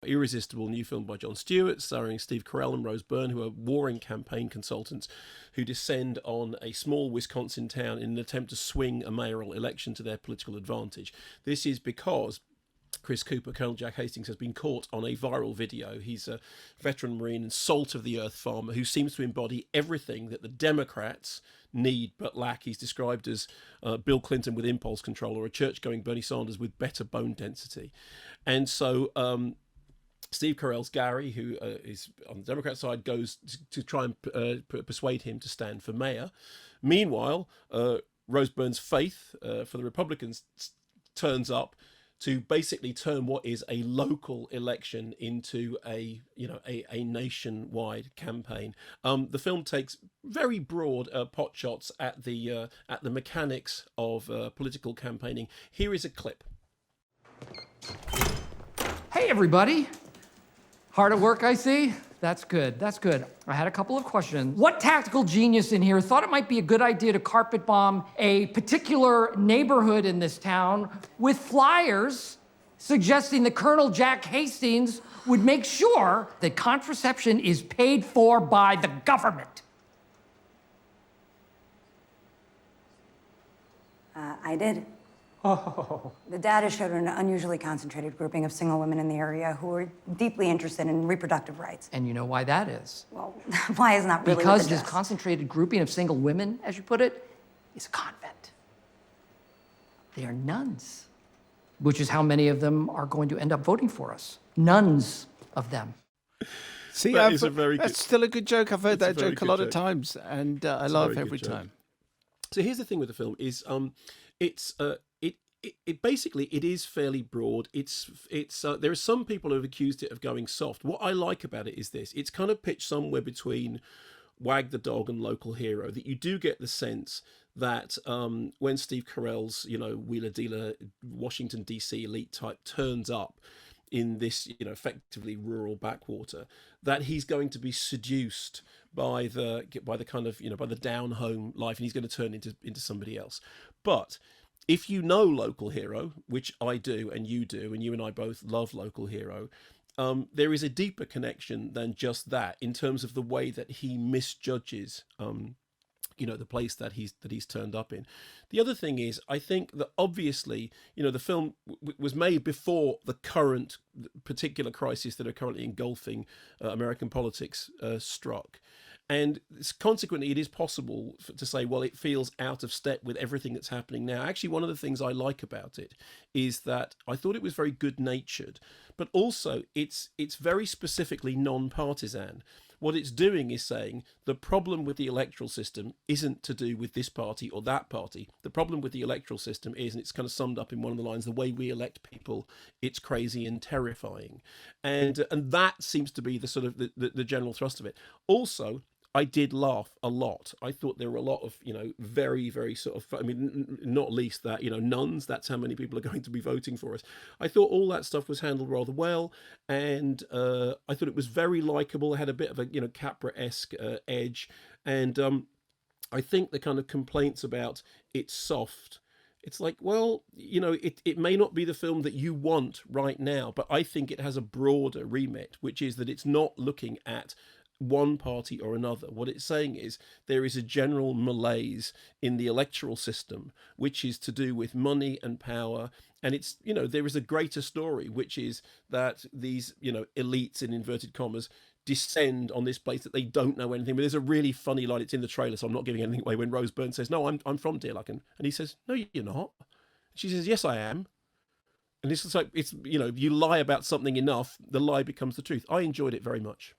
Irresistible, new film by Jon Stewart, starring Steve Carell and Rose Byrne, who are warring campaign consultants who descend on a small Wisconsin town in an attempt to swing a mayoral election to their political advantage. This is because Chris Cooper, Colonel Jack Hastings, has been caught on a viral video. He's a veteran Marine and salt of the earth farmer who seems to embody everything that the Democrats need but lack. He's described as Bill Clinton with impulse control, or a church-going Bernie Sanders with better bone density. And so Steve Carell's Gary, who is on the Democrat side, goes to try and persuade him to stand for mayor. Meanwhile, Rose Byrne's Faith for the Republicans turns up to basically turn what is a local election into a nationwide campaign. The film takes very broad pot shots at the mechanics of political campaigning. Here is a clip. Hey, everybody. Hard at work, I see. That's good, that's good. I had a couple of questions. What tactical genius in here thought it might be a good idea to carpet bomb a particular neighborhood in this town with flyers suggesting that Colonel Jack Hastings would make sure that contraception is paid for by the government? I did. Oh. The data showed an unusually concentrated grouping of single women in the area who were deeply interested in reproductive rights. And you know why that is? Well, why is not really Because religious. this concentrated grouping of single women, as you put it, is a convent. They are nuns, which is how many of them are going to end up voting for us. Nuns of them. See, That's still a good joke. I've heard that very joke a good lot joke. of times, and I laugh every joke. time. So here's the thing with the film is it basically it is fairly broad. It's there are some people who have accused it of going soft. What I like about it is this: it's kind of pitched somewhere between Wag the Dog and Local Hero. That you do get the sense that when Steve Carell's wheeler dealer Washington DC elite type turns up in this effectively rural backwater, that he's going to be seduced by the kind of by the down home life, and he's going to turn into somebody else. But if you know Local Hero, which I do and you and I both love Local Hero, there is a deeper connection than just that in terms of the way that he misjudges the place that he's turned up in. The other thing is, I think that obviously, the film was made before the current particular crisis that are currently engulfing American politics struck. And consequently, it is possible to say, well, it feels out of step with everything that's happening now. Actually, one of the things I like about it is that I thought it was very good-natured, but also it's very specifically non-partisan. What it's doing is saying the problem with the electoral system isn't to do with this party or that party. The problem with the electoral system is, and it's kind of summed up in one of the lines, the way we elect people, it's crazy and terrifying. And that seems to be the sort of the general thrust of it. Also, I did laugh a lot. I thought there were a lot of, very, very sort of, not least that, nuns, that's how many people are going to be voting for us. I thought all that stuff was handled rather well. And I thought it was very likable. It had a bit of a, Capra-esque edge. And I think the kind of complaints about it's soft, it's like, well, it may not be the film that you want right now, but I think it has a broader remit, which is that it's not looking at one party or another. What it's saying is there is a general malaise in the electoral system, which is to do with money and power. And it's, there is a greater story, which is that these, elites in inverted commas descend on this place that they don't know anything. But there's a really funny line, it's in the trailer, so I'm not giving anything away, when Rose Byrne says, no, I'm from Deer Lachlan. And he says, no, you're not. She says, yes, I am. And it's like, you lie about something enough, the lie becomes the truth. I enjoyed it very much.